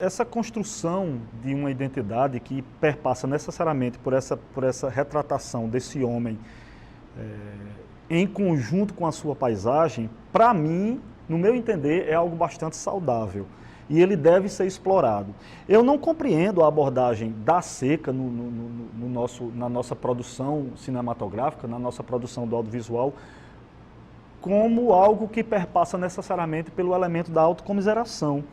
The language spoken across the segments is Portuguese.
Essa construção de uma identidade que perpassa necessariamente por essa retratação desse homem em conjunto com a sua paisagem, para mim, no meu entender, é algo bastante saudável. E ele deve ser explorado. Eu não compreendo a abordagem da seca na nossa produção cinematográfica, na nossa produção do audiovisual, como algo que perpassa necessariamente pelo elemento da autocomiseração.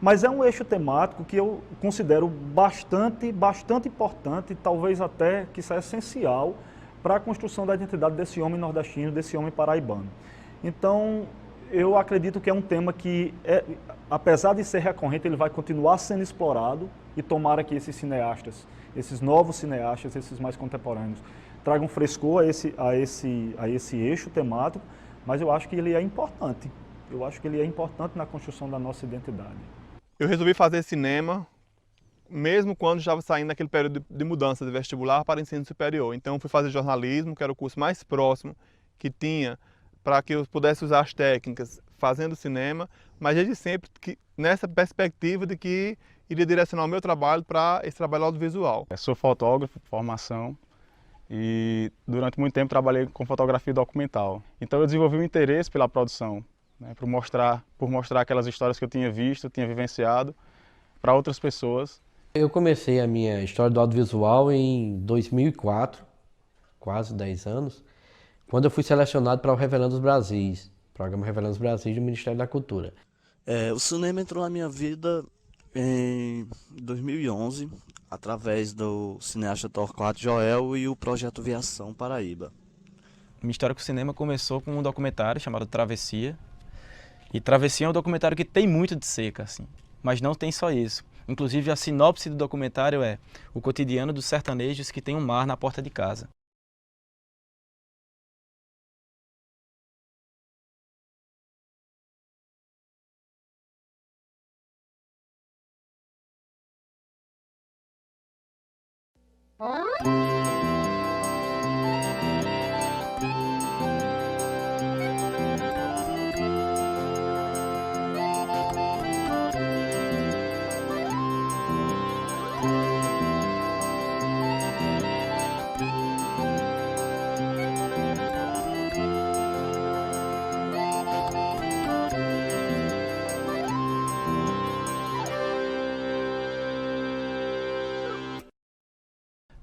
Mas é um eixo temático que eu considero bastante importante, talvez até que isso é essencial para a construção da identidade desse homem nordestino, desse homem paraibano. Então, eu acredito que é um tema que, apesar de ser recorrente, ele vai continuar sendo explorado e tomara que esses cineastas, esses novos cineastas, esses mais contemporâneos, tragam frescor a esse eixo temático, mas eu acho que ele é importante. Eu acho que ele é importante na construção da nossa identidade. Eu resolvi fazer cinema, mesmo quando estava saindo naquele período de mudança de vestibular para ensino superior. Então, fui fazer jornalismo, que era o curso mais próximo que tinha para que eu pudesse usar as técnicas fazendo cinema, mas desde sempre nessa perspectiva de que iria direcionar o meu trabalho para esse trabalho audiovisual. Eu sou fotógrafo por formação e durante muito tempo trabalhei com fotografia documental. Então eu desenvolvi um interesse pela produção, né, por mostrar aquelas histórias que eu tinha visto, tinha vivenciado para outras pessoas. Eu comecei a minha história do audiovisual em 2004, quase 10 anos, quando eu fui selecionado para o Revelando os Brasis, programa Revelando os Brasis do Ministério da Cultura. O cinema entrou na minha vida em 2011, através do cineasta Torquato Joel e o projeto Viação Paraíba. Minha história com o cinema começou com um documentário chamado Travessia. E Travessia é um documentário que tem muito de seca, assim, mas não tem só isso. Inclusive a sinopse do documentário é o cotidiano dos sertanejos que tem um mar na porta de casa.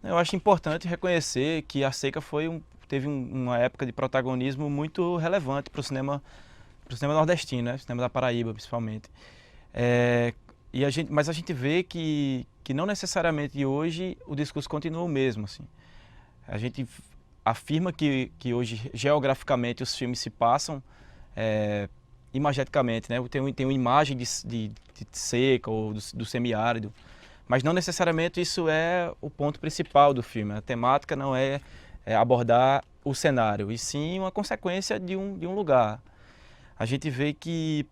Eu acho importante reconhecer que a seca teve uma época de protagonismo muito relevante para o cinema nordestino, né? O cinema da Paraíba, principalmente. Mas a gente vê que não necessariamente hoje o discurso continua o mesmo. Assim. A gente afirma que hoje, geograficamente, os filmes se passam imageticamente, né? Tem uma imagem de seca ou do semiárido. Mas não necessariamente isso é o ponto principal do filme. A temática não é abordar o cenário, e sim uma consequência de um lugar. A gente vê que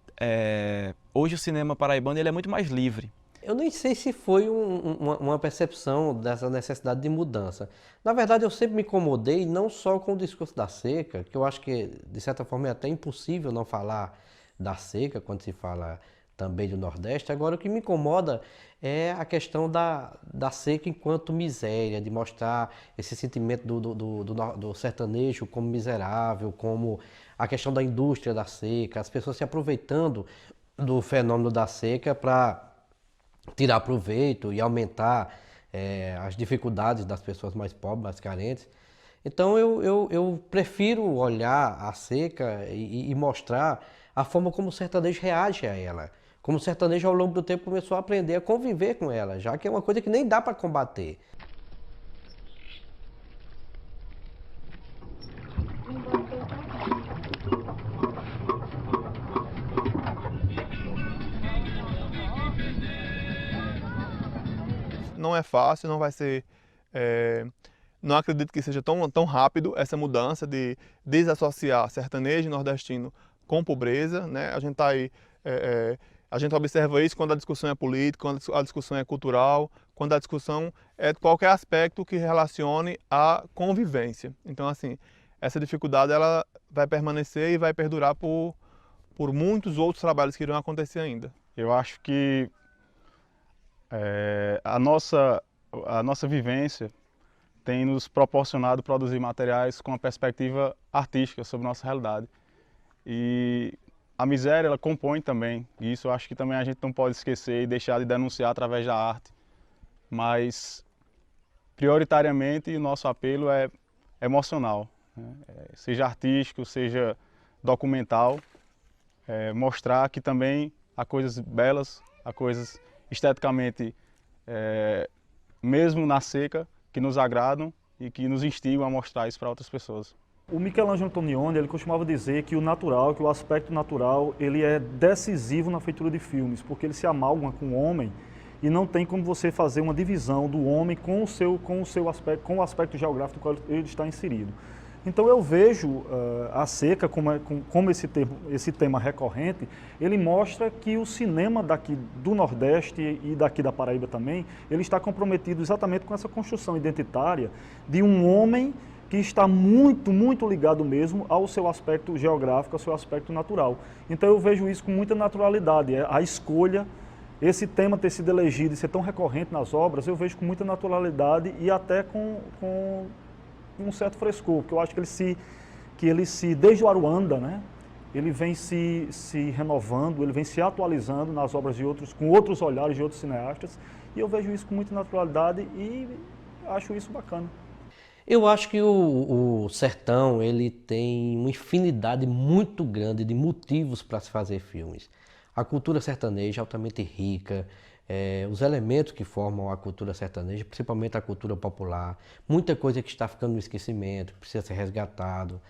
hoje o cinema paraibano ele é muito mais livre. Eu nem sei se foi uma percepção dessa necessidade de mudança. Na verdade, eu sempre me incomodei não só com o discurso da seca, que eu acho que, de certa forma, é até impossível não falar da seca quando se fala também do Nordeste. Agora, o que me incomoda é a questão da seca enquanto miséria, de mostrar esse sentimento do sertanejo como miserável, como a questão da indústria da seca, as pessoas se aproveitando do fenômeno da seca para tirar proveito e aumentar as dificuldades das pessoas mais pobres, mais carentes. Então eu prefiro olhar a seca e mostrar a forma como o sertanejo reage a ela. Como o sertanejo ao longo do tempo começou a aprender a conviver com ela, já que é uma coisa que nem dá para combater. Não é fácil, não vai ser... não acredito que seja tão rápido essa mudança de desassociar sertanejo nordestino com pobreza, né? A gente tá aí... a gente observa isso quando a discussão é política, quando a discussão é cultural, quando a discussão é de qualquer aspecto que relacione à convivência. Então, assim, essa dificuldade ela vai permanecer e vai perdurar por muitos outros trabalhos que irão acontecer ainda. Eu acho que A nossa vivência tem nos proporcionado produzir materiais com uma perspectiva artística sobre nossa realidade. E a miséria, ela compõe também, e isso eu acho que também a gente não pode esquecer e deixar de denunciar através da arte. Mas, prioritariamente, o nosso apelo é emocional, né? Seja artístico, seja documental, mostrar que também há coisas belas, há coisas esteticamente, mesmo na seca, que nos agradam e que nos instigam a mostrar isso para outras pessoas. O Michelangelo Antonioni, ele costumava dizer que o natural, que o aspecto natural, ele é decisivo na feitura de filmes, porque ele se amalgama com o homem e não tem como você fazer uma divisão do homem com o aspecto geográfico do qual ele está inserido. Então eu vejo a seca como esse tema recorrente, ele mostra que o cinema daqui do Nordeste e daqui da Paraíba também, ele está comprometido exatamente com essa construção identitária de um homem que está muito, muito ligado mesmo ao seu aspecto geográfico, ao seu aspecto natural. Então eu vejo isso com muita naturalidade, a escolha, esse tema ter sido elegido e ser tão recorrente nas obras, eu vejo com muita naturalidade e até com um certo frescor, porque eu acho que ele se desde o Aruanda, né, ele vem se renovando, ele vem se atualizando nas obras de outros, com outros olhares de outros cineastas, e eu vejo isso com muita naturalidade e acho isso bacana. Eu acho que o sertão, ele tem uma infinidade muito grande de motivos para se fazer filmes. A cultura sertaneja é altamente rica, os elementos que formam a cultura sertaneja, principalmente a cultura popular, muita coisa que está ficando no esquecimento, que precisa ser resgatado.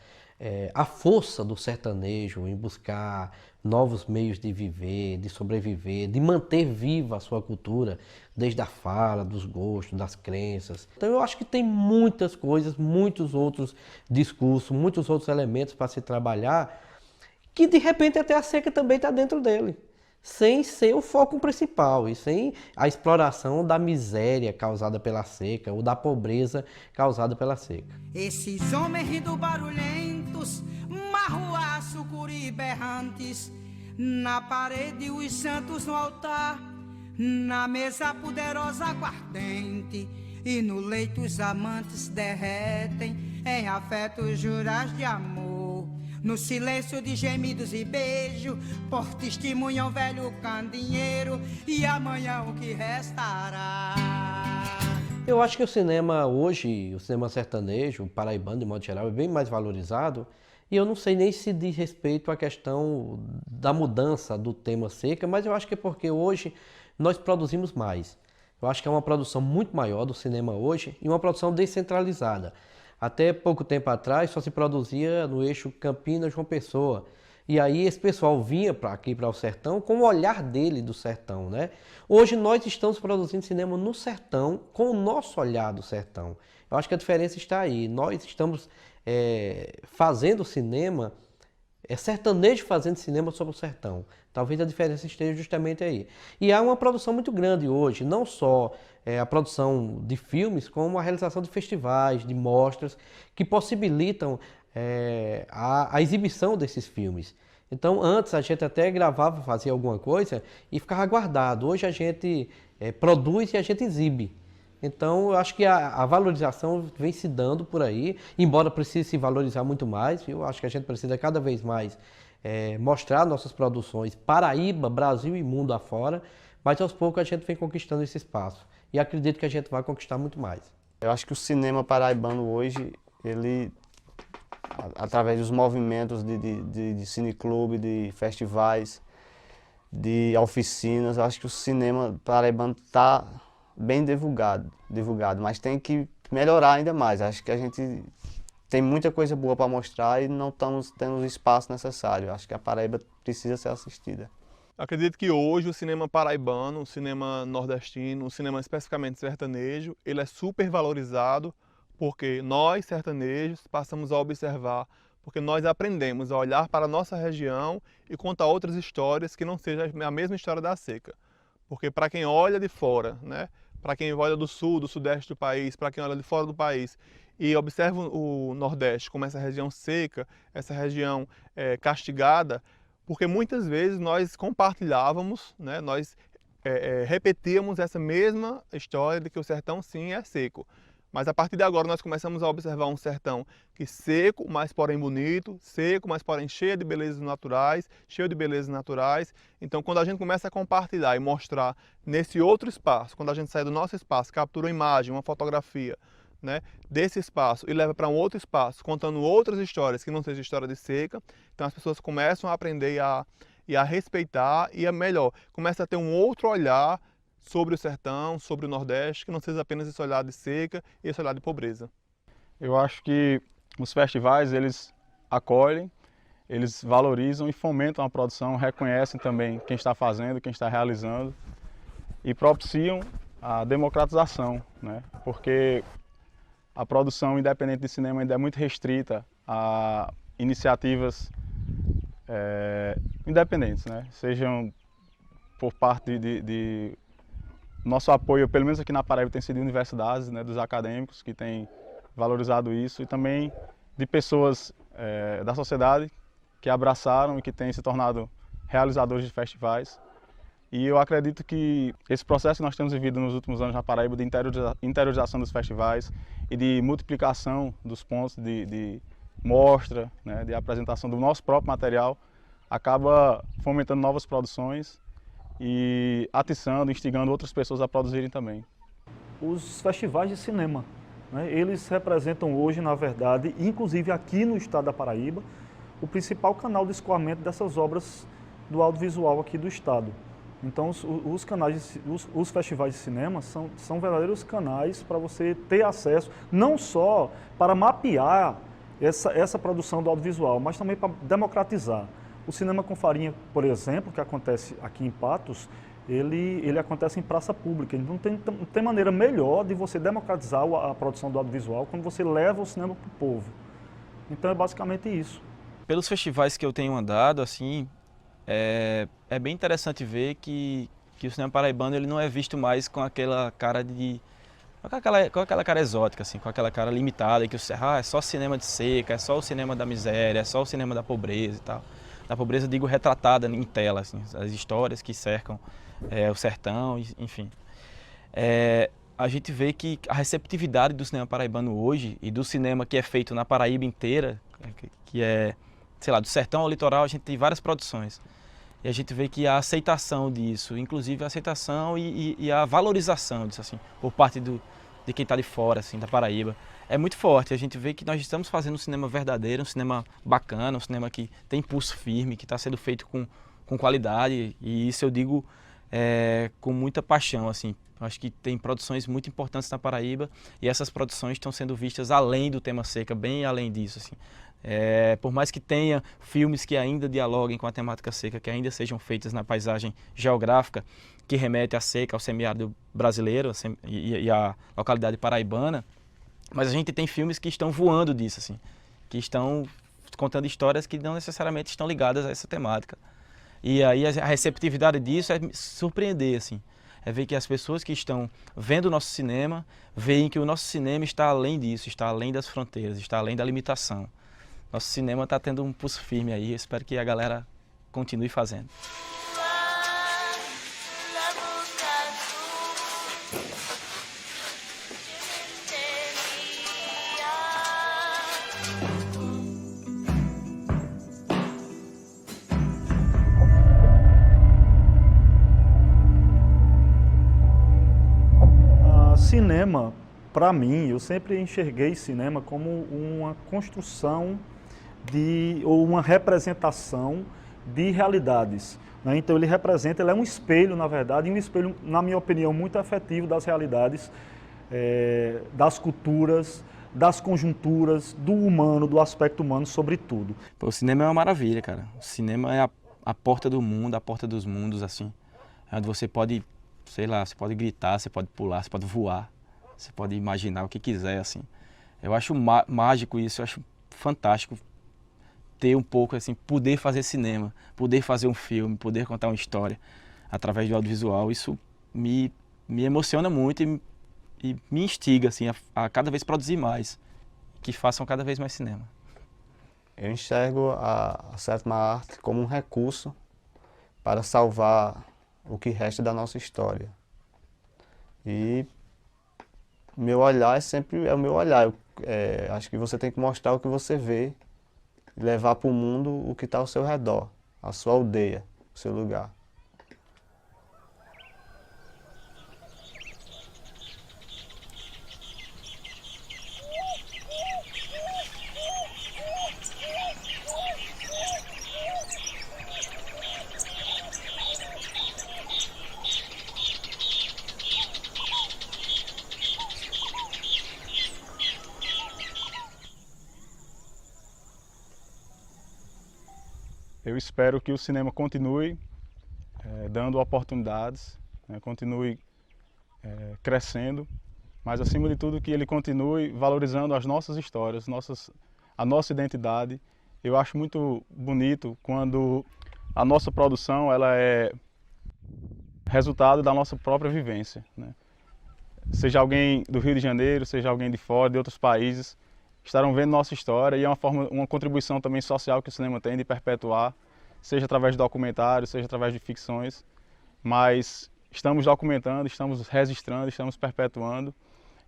A força do sertanejo em buscar novos meios de viver, de sobreviver, de manter viva a sua cultura, desde a fala, dos gostos, das crenças. Então eu acho que tem muitas coisas, muitos outros discursos, muitos outros elementos para se trabalhar, que de repente até a seca também está dentro dele, sem ser o foco principal e sem a exploração da miséria causada pela seca ou da pobreza causada pela seca. Esses homens rindo barulhentos, marruaço, curi berrantes, na parede os santos no altar, na mesa poderosa aguardente, e no leito os amantes derretem em afetos juras de amor. No silêncio de gemidos e beijo, por testemunha o velho candeeiro, e amanhã o que restará. Eu acho que o cinema hoje, o cinema sertanejo, o paraibano de modo geral, é bem mais valorizado, e eu não sei nem se diz respeito à questão da mudança do tema seca, mas eu acho que é porque hoje nós produzimos mais. Eu acho que é uma produção muito maior do cinema hoje e uma produção descentralizada. Até pouco tempo atrás só se produzia no eixo Campinas-João Pessoa. E aí esse pessoal vinha aqui para o sertão com o olhar dele do sertão, né? Hoje nós estamos produzindo cinema no sertão com o nosso olhar do sertão. Eu acho que a diferença está aí. Nós estamos fazendo cinema, sertanejo fazendo cinema sobre o sertão. Talvez a diferença esteja justamente aí. E há uma produção muito grande hoje, não só a produção de filmes, como a realização de festivais, de mostras, que possibilitam a exibição desses filmes. Então, antes a gente até gravava, fazia alguma coisa e ficava guardado. Hoje a gente produz e a gente exibe. Então, eu acho que a valorização vem se dando por aí, embora precise se valorizar muito mais. Eu acho que a gente precisa cada vez mais mostrar nossas produções Paraíba, Brasil e mundo afora, mas aos poucos a gente vem conquistando esse espaço. E acredito que a gente vai conquistar muito mais. Eu acho que o cinema paraibano hoje, ele, através dos movimentos de cineclube, de festivais, de oficinas, eu acho que o cinema paraibano está bem divulgado, mas tem que melhorar ainda mais. Acho que a gente tem muita coisa boa para mostrar e não estamos tendo o espaço necessário. Acho que a Paraíba precisa ser assistida. Acredito que hoje o cinema paraibano, o cinema nordestino, o cinema especificamente sertanejo, ele é super valorizado porque nós, sertanejos, passamos a observar, porque nós aprendemos a olhar para a nossa região e contar outras histórias que não sejam a mesma história da seca. Porque para quem olha de fora, né, para quem olha do sul, do sudeste do país, para quem olha de fora do país e observa o Nordeste como essa região seca, essa região castigada, porque muitas vezes nós compartilhávamos, né, nós repetíamos essa mesma história de que o sertão sim é seco. Mas a partir de agora nós começamos a observar um sertão que seco, mas porém bonito, seco, mas porém cheio de belezas naturais, Então quando a gente começa a compartilhar e mostrar nesse outro espaço, quando a gente sai do nosso espaço, captura uma imagem, uma fotografia, né, desse espaço e leva para um outro espaço, contando outras histórias que não seja história de seca, então as pessoas começam a aprender e a respeitar e melhor, começa a ter um outro olhar sobre o sertão, sobre o Nordeste, que não seja apenas esse olhar de seca e esse olhar de pobreza. Eu acho que os festivais, eles acolhem, eles valorizam e fomentam a produção, reconhecem também quem está fazendo, quem está realizando e propiciam a democratização, né? Porque a produção independente de cinema ainda é muito restrita a iniciativas independentes, né? Sejam por parte de nosso apoio, pelo menos aqui na Paraíba, tem sido de universidades, né, dos acadêmicos que têm valorizado isso e também de pessoas da sociedade que abraçaram e que têm se tornado realizadores de festivais. E eu acredito que esse processo que nós temos vivido nos últimos anos na Paraíba de interiorização dos festivais e de multiplicação dos pontos de mostra, né, de apresentação do nosso próprio material, acaba fomentando novas produções e atiçando, instigando outras pessoas a produzirem também. Os festivais de cinema, né, eles representam hoje, na verdade, inclusive aqui no estado da Paraíba, o principal canal de escoamento dessas obras do audiovisual aqui do estado. Então, os festivais de cinema são verdadeiros canais para você ter acesso, não só para mapear essa produção do audiovisual, mas também para democratizar. O Cinema com Farinha, por exemplo, que acontece aqui em Patos, ele acontece em praça pública. Então não tem maneira melhor de você democratizar a produção do audiovisual quando você leva o cinema para o povo. Então é basicamente isso. Pelos festivais que eu tenho andado, assim, é bem interessante ver que o cinema paraibano ele não é visto mais com aquela cara com aquela cara exótica, assim, com aquela cara limitada, que é só cinema de seca, é só o cinema da miséria, é só o cinema da pobreza e tal. Da pobreza, digo, retratada em tela, assim, as histórias que cercam o sertão, enfim. A gente vê que a receptividade do cinema paraibano hoje e do cinema que é feito na Paraíba inteira, que é, sei lá, do sertão ao litoral, a gente tem várias produções. E a gente vê que a aceitação disso, inclusive a aceitação e a valorização disso, assim, por parte de quem está de fora, assim, da Paraíba, é muito forte. A gente vê que nós estamos fazendo um cinema verdadeiro, um cinema bacana, um cinema que tem pulso firme, que está sendo feito com qualidade, e isso eu digo com muita paixão, assim. Acho que tem produções muito importantes na Paraíba e essas produções estão sendo vistas além do tema seca, bem além disso, assim. Por mais que tenha filmes que ainda dialoguem com a temática seca, que ainda sejam feitos na paisagem geográfica que remete à seca, ao semiárido brasileiro e à localidade paraibana, mas a gente tem filmes que estão voando disso, assim, que estão contando histórias que não necessariamente estão ligadas a essa temática. E aí a receptividade disso é surpreender, assim. É ver que as pessoas que estão vendo o nosso cinema, veem que o nosso cinema está além disso, está além das fronteiras, está além da limitação. Nosso cinema está tendo um pulso firme aí, eu espero que a galera continue fazendo. Cinema, para mim, eu sempre enxerguei cinema como uma construção ou uma representação de realidades, né? Então ele é um espelho, na verdade, e um espelho, na minha opinião, muito afetivo das realidades, das culturas, das conjunturas, do humano, do aspecto humano, sobretudo. O cinema é uma maravilha, cara. O cinema é a porta do mundo, a porta dos mundos, assim, onde você pode, sei lá, você pode gritar, você pode pular, você pode voar, você pode imaginar o que quiser, assim. Eu acho mágico isso, eu acho fantástico ter um pouco, assim, poder fazer cinema, poder fazer um filme, poder contar uma história através do audiovisual. Isso me emociona muito e me instiga, assim, a cada vez produzir mais, que façam cada vez mais cinema. Eu enxergo a sétima arte como um recurso para salvar o que resta da nossa história. E meu olhar sempre é o meu olhar. Acho que você tem que mostrar o que você vê e levar para o mundo o que está ao seu redor, a sua aldeia, o seu lugar. Eu espero que o cinema continue dando oportunidades, né, continue crescendo, mas acima de tudo que ele continue valorizando as nossas histórias, a nossa identidade. Eu acho muito bonito quando a nossa produção ela é resultado da nossa própria vivência, né? Seja alguém do Rio de Janeiro, seja alguém de fora, de outros países, estarão vendo nossa história e é uma contribuição também social que o cinema tem de perpetuar, seja através de documentários, seja através de ficções, mas estamos documentando, estamos registrando, estamos perpetuando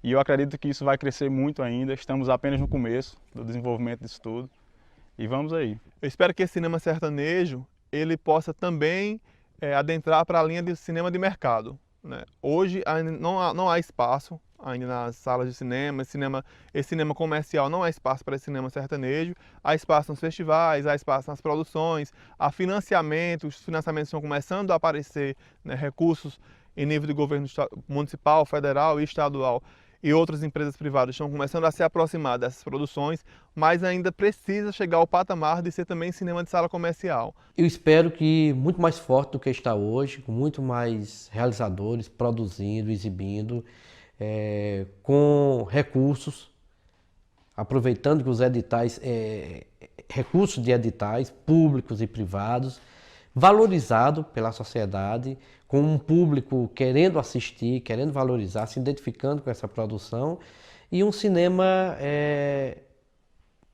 e eu acredito que isso vai crescer muito ainda, estamos apenas no começo do desenvolvimento disso tudo e vamos aí. Eu espero que esse cinema sertanejo ele possa também adentrar para a linha de cinema de mercado, né? Hoje ainda não há espaço ainda nas salas de cinema, esse cinema comercial não há espaço para esse cinema sertanejo, há espaço nos festivais, há espaço nas produções, há financiamento, os financiamentos estão começando a aparecer, né, recursos em nível de governo municipal, federal e estadual, e outras empresas privadas estão começando a se aproximar dessas produções, mas ainda precisa chegar ao patamar de ser também cinema de sala comercial. Eu espero que muito mais forte do que está hoje, com muito mais realizadores produzindo, exibindo, com recursos, aproveitando que os editais, recursos de editais públicos e privados, valorizado pela sociedade, com um público querendo assistir, querendo valorizar, se identificando com essa produção, e um cinema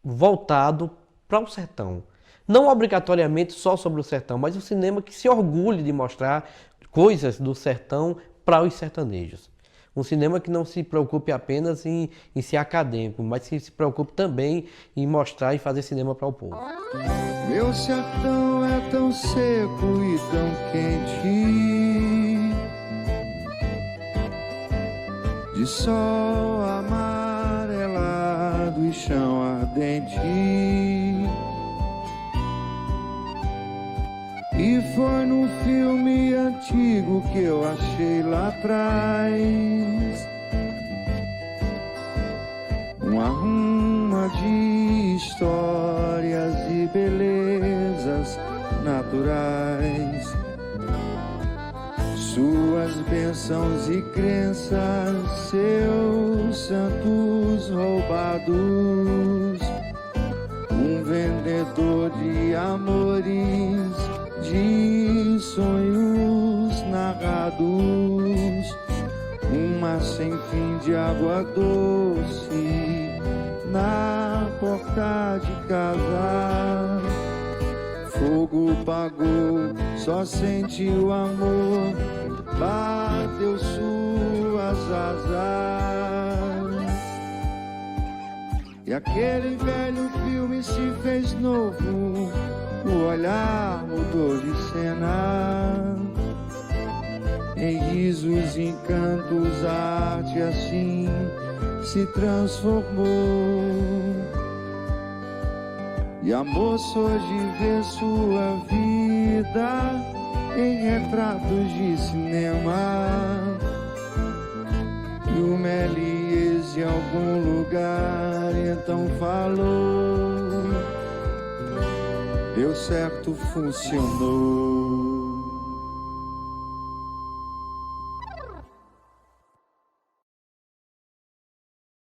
voltado para o sertão. Não obrigatoriamente só sobre o sertão, mas um cinema que se orgulhe de mostrar coisas do sertão para os sertanejos. Um cinema que não se preocupe apenas em ser acadêmico, mas que se preocupe também em mostrar e fazer cinema para o povo. Meu sertão é tão seco e tão quente, de sol amarelado e chão ardente. E foi num filme antigo que eu achei lá atrás uma ruma de histórias e belezas naturais, suas bênçãos e crenças, seus santos roubados, um vendedor de amores, de sonhos narrados, uma sem fim de água doce na porta de casa. Fogo pagou, só sentiu amor, bateu suas asas. E aquele velho filme se fez novo, o olhar mudou de cena. Em risos, encantos, a arte assim se transformou. E a moça hoje vê sua vida em retratos de cinema. E o Méliès em algum lugar então falou: deu certo, funcionou.